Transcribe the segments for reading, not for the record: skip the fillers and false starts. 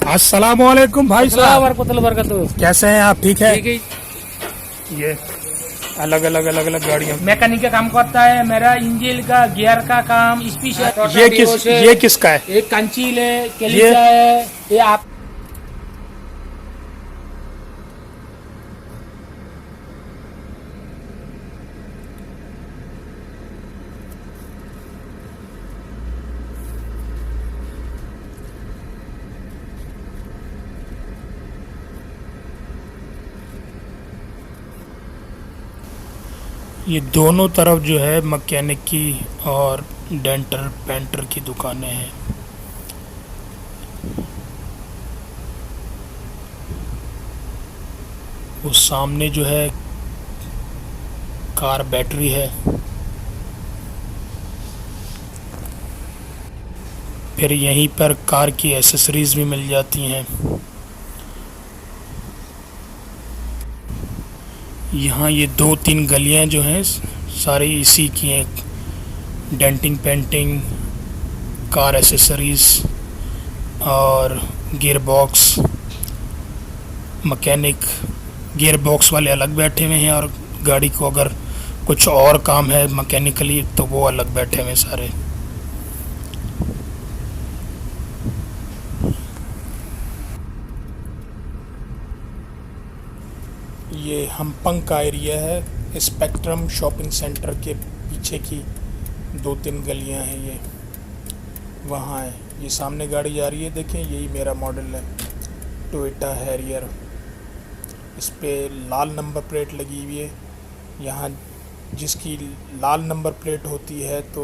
अस्सलाम वालेकुम भाई साहब, वरकतुल्लाह। कैसे हैं आप? ठीक है। ठीक है। ये अलग अलग गाड़ियाँ। मैकेनिक का काम करता है, मेरा इंजन का गियर का काम स्पेशल। ये किसका है? एक कंचील है, केलिसा है, ये आप ये दोनों तरफ जो है मैकेनिक की और डेंटर पेंटर की दुकानें हैं। वो सामने जो है कार बैटरी है, फिर यहीं पर कार की एसेसरीज भी मिल जाती हैं। यहाँ ये 2-3 गलियाँ जो हैं सारी इसी की हैं। डेंटिंग पेंटिंग, कार एसेसरीज और gear box. Mechanic gear box वाले अलग बैठे हुए हैं और गाड़ी को अगर कुछ और काम है मैकेनिकली तो वो अलग बैठे हुए हैं सारे। ये हम्पंग का एरिया है। स्पेक्ट्रम शॉपिंग सेंटर के पीछे की 2-3 गलियां हैं, ये वहाँ है। ये सामने गाड़ी जा रही है, देखें, यही मेरा मॉडल है, टोयोटा हैरियर। इस पे लाल नंबर प्लेट लगी हुई है। यहाँ जिसकी लाल नंबर प्लेट होती है तो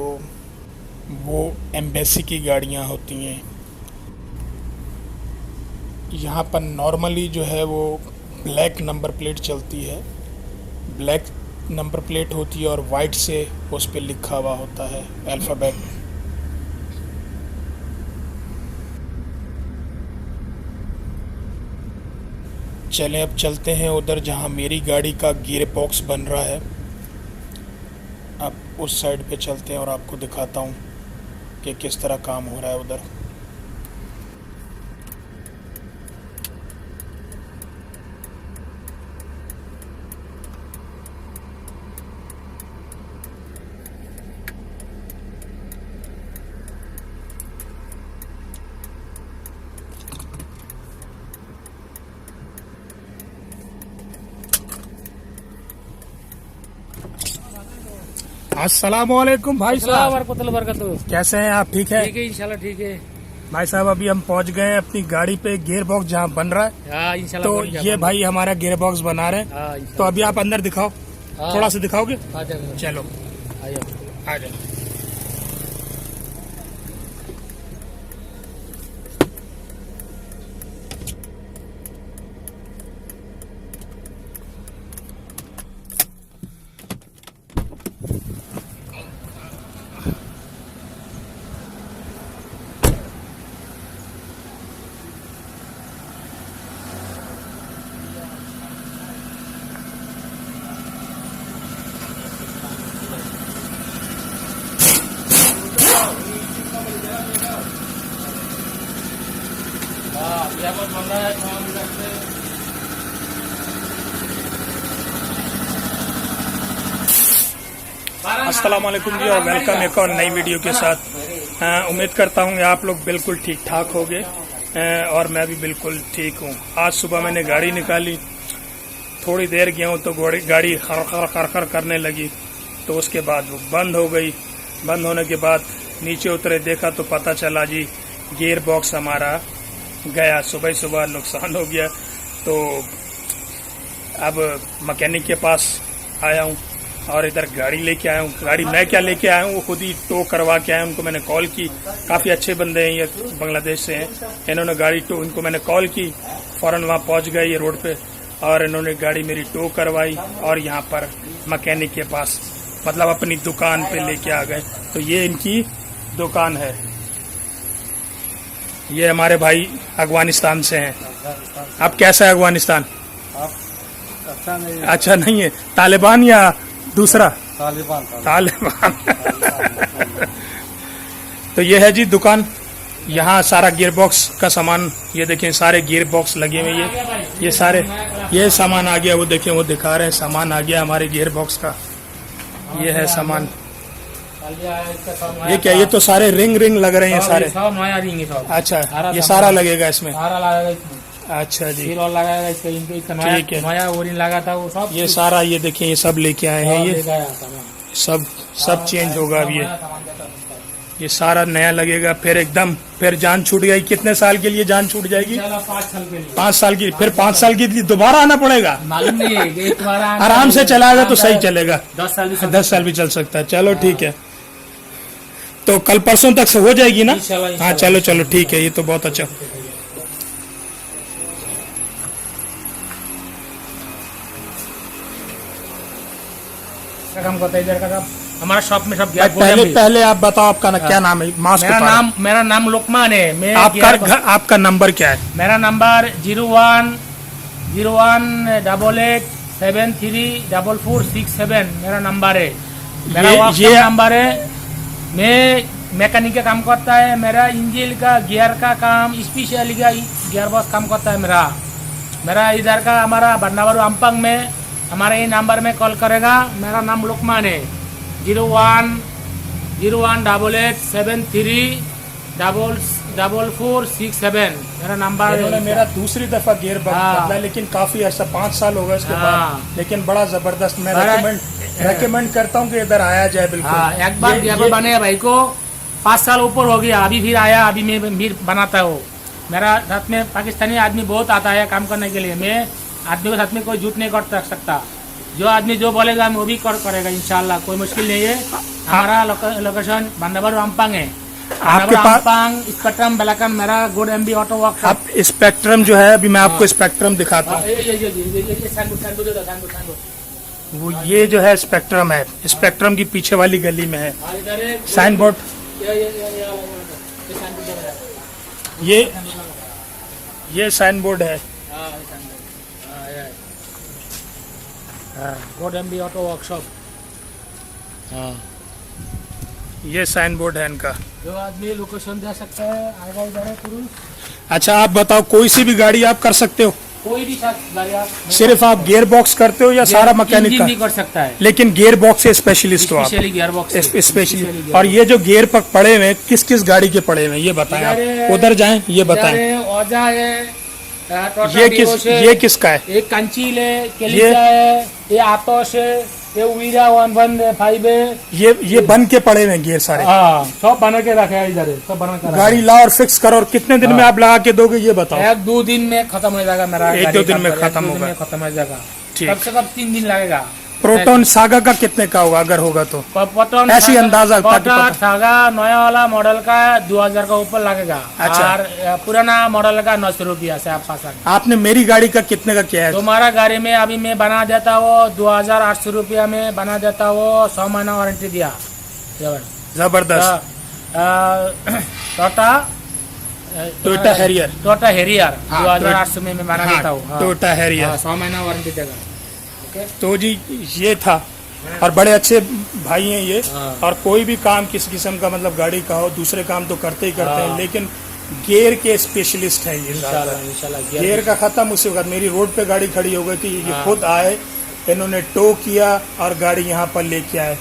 वो एम्बेसी की गाड़ियाँ होती हैं। यहाँ पर नॉर्मली जो है वो ब्लैक नंबर प्लेट चलती है। ब्लैक नंबर प्लेट होती है और वाइट से उस पे लिखा हुआ होता है अल्फ़ाबेट। चलें अब चलते हैं उधर जहाँ मेरी गाड़ी का गियर बॉक्स बन रहा है। अब उस साइड पे चलते हैं और आपको दिखाता हूँ कि किस तरह काम हो रहा है उधर। अस्सलाम वालेकुम भाई साहब, वरकतुल्लाह वरकतुल्लाह। कैसे हैं आप? ठीक है। ठीक है, इंशाल्लाह ठीक है। भाई साहब अभी हम पहुंच गए हैं अपनी गाड़ी पे, गियर बॉक्स जहाँ बन रहा है। हाँ, इंशाल्लाह तो बन गया, ये बन भाई हमारा गियर बॉक्स बना रहे हैं। हाँ, तो इंशाल्लाह। अभी आप अंदर दिखाओ, हाँ। थोड़ा सा दिखाओगे? आ जाओ, चलो आ जाओ। आ जाओ। हाँ, ये बहुत बन रहा है, काम करते हैं। अस्सलाम वालेकुम जी और वेलकम एक और नई वीडियो के साथ। उम्मीद करता हूँ आप लोग बिल्कुल ठीक ठाक होंगे और मैं भी बिल्कुल ठीक हूँ। आज सुबह मैंने गाड़ी निकाली, थोड़ी देर गया हूँ तो गाड़ी खर करने लगी, तो उसके बाद वो बंद हो गई। बंद होने के बाद नीचे उतरे, देखा तो पता चला जी गियर बॉक्स हमारा गया। सुबह सुबह नुकसान हो गया। तो अब मैकेनिक के पास आया हूँ और इधर गाड़ी लेके आया हूँ। गाड़ी मैं क्या लेके आया हूँ, वो खुद ही टो करवा के आया। उनको मैंने कॉल की, काफ़ी अच्छे बंदे हैं, ये बांग्लादेश से हैं। इन्होंने गाड़ी टो, इनको मैंने कॉल की, फ़ौरन वहाँ पहुँच गए ये रोड पे और इन्होंने गाड़ी मेरी टो करवाई और यहाँ पर मैकेनिक के पास, मतलब अपनी दुकान पे लेके आ गए। तो ये इनकी दुकान है। ये हमारे भाई अफगानिस्तान से हैं। अब कैसा है अफगानिस्तान? अच्छा नहीं है, तालिबान या दूसरा? तालिबान। तो ये है जी दुकान, यहाँ सारा गियर बॉक्स का सामान, ये देखें सारे गियर बॉक्स लगे हुए ये सारे ये सामान आ गया। वो देखें वो दिखा रहे हैं सामान आ गया हमारे गियर बॉक्स का। ये है सामान। ये क्या, ये तो सारे रिंग लग रहे हैं सारे। सब नया रिंग है सब। अच्छा, ये सारा लगेगा इसमें। सारा लगेगा इसमें। अच्छा जी, सील और लगाएगा इसका, इनके इसका ठीक है। नया ओरिंग लगा था वो सब। ये सारा ये देखिए ये सब लेके आए हैं। ये लेके आया सामान। सब चेंज होगा अब। नया सामान देता है। ये सारा नया लगेगा। फिर एकदम फिर जान छूट जाएगी। कितने साल के लिए जान छूट जाएगी? 5 साल के लिए। 5 साल की। फिर 5 साल की दोबारा आना पड़ेगा? मालूम नहीं है, एक बार आराम से चलाएगा तो सही चलेगा। 10 साल भी चल सकता है। चलो ठीक है, तो कल परसों तक से हो जाएगी ना? हाँ चलो ठीक है, ये तो बहुत अच्छा। काम करता है इधर का सब। हमारा शॉप में सब गैस पहले आप बताओ आपका क्या नाम है? मास्क मेरा नाम लोकमान है। मैं आपका नंबर क्या है? मेरा नंबर 010188734467 मेरा नंबर है। मेरा ये नंबर है। मैं मैकेनिक का काम करता है। मेरा इंजन का गियर का काम, स्पेशली का गियर बॉक्स काम करता है मेरा इधर का हमारा बंडाबारू अम्पंग में हमारे ये नंबर में कॉल करेगा। मेरा नाम लोकमान है। 010188734467 मेरा नंबर है। मेरा दूसरी दफा गियर बदला, लेकिन काफी अर्सा 5 साल हो गए इसके बाद, लेकिन बड़ा जबरदस्त। मैं रेकमेंड करता हूँ कि इधर आया जाए। बिल्कुल एक बार गियर बने भाई को 5 साल ऊपर हो गया, अभी फिर आया, अभी मैं फिर बनाता हूँ। मेरा साथ में पाकिस्तानी आदमी बहुत आता है काम करने के लिए। मैं आदमी के साथ में कोई झूठ नहीं कर सकता। जो आदमी जो बोलेगा वो भी करेगा इंशाल्लाह, कोई मुश्किल नहीं है। हमारा लोकेशन बंडाबारू अम्पंग है। आपके पास स्पेक्ट्रम बेलाकन मेरा गुड एमबी ऑटो वर्कशॉप। आप स्पेक्ट्रम जो है, अभी मैं आपको स्पेक्ट्रम दिखाता हूँ। वो ये जो है स्पेक्ट्रम है, स्पेक्ट्रम की पीछे वाली गली में है साइन बोर्ड। ये साइन बोर्ड है। Good MB auto workshop. ये साइन बोर्ड है इनका। जो आदमी लोकेशन दे सकता है आएगा इधर है तुरंत। अच्छा आप बताओ, कोई सी भी गाड़ी आप कर सकते हो? कोई भी गाड़ी आप, सिर्फ आप गियर बॉक्स करते हो या सारा मैकेनिक का? भी कर सकता है, लेकिन गियर बॉक्स से स्पेशलिस्ट हो आप? Gear box specially. और ये जो गियर पर पड़े हुए किस किस गाड़ी के पड़े हुए ये बताएं आप। उधर जाएं, ये बताएं। ये किसका है? एक कंचील है, केलिसा है, ये आतोश है, ये वीरा 115 है। ये बन के पड़े हुए गियर सारे? सब बना के रखे हैं इधर, सब बना के। गाड़ी ला और फिक्स करो। और कितने दिन में आप लगा के दोगे ये बताओ? 1-2 दिन में खत्म हो जाएगा मेरा। 1-2 दिन में खत्म होगा? खत्म हो जाएगा। ठीक। कम से कम 3 दिन लगेगा। प्रोटॉन सागा का कितने का होगा अगर होगा तो? प्रोटॉन ऐसी अंदाजा सागा नया वाला मॉडल का 2000 का ऊपर लगेगा। अच्छा। और पुराना मॉडल का 900 रुपया से आप पास। आपने मेरी गाड़ी का कितने का किया है? तुम्हारा गाड़ी में अभी मैं बना देता हूँ 2800 रुपया में बना देता हूँ। 100 महीना वारंटी दिया। जबरदस्त। टोयोटा हैरियर 2800 में मैं बना देता हूँ। टोयोटा हैरियर 100 महीना वारंटी देगा। तो जी ये था। और बड़े अच्छे भाई हैं ये। और कोई भी काम किस किस्म का, मतलब गाड़ी का हो, दूसरे काम तो करते ही करते हैं, लेकिन गियर के स्पेशलिस्ट हैं ये। इंशाल्लाह गियर का खत्म उसके बाद मेरी रोड पे गाड़ी खड़ी हो गई थी, ये खुद आए, इन्होंने टो किया और गाड़ी यहाँ पर लेके आए।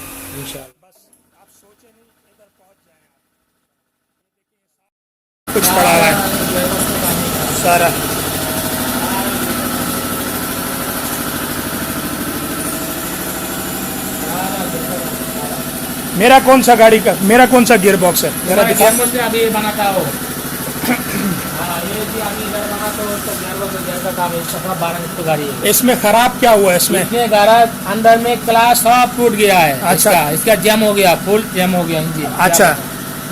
कुछ पड़ा हुआ है सारा। मेरा कौन सा गाड़ी का, मेरा कौन सा गियर बॉक्स है? मेरा अभी बनाता हो। गाड़ी है। इसमें खराब क्या हुआ है? इसमें अंदर में क्लास सब टूट गया है। अच्छा। इसका जैम हो गया, फुल जैम हो गया इंजन। अच्छा,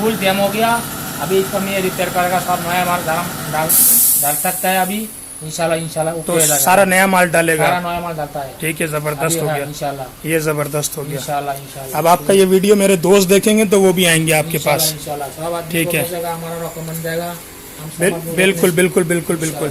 फुल जैम हो गया। अभी इसको मैं रिपेयर करेगा, सब नया माल डाल सकता है अभी इंशाल्लाह। तो सारा नया माल डालेगा? सारा नया माल डालता है। ठीक है, जबरदस्त हो गया इंशाल्लाह। ये जबरदस्त हो गया इंशाल्लाह। अब आपका ये वीडियो मेरे दोस्त देखेंगे तो वो भी आएंगे आपके पास। ठीक है, हमारा डॉक्यूमेंट जाएगा। बिल्कुल बिल्कुल बिल्कुल बिल्कुल।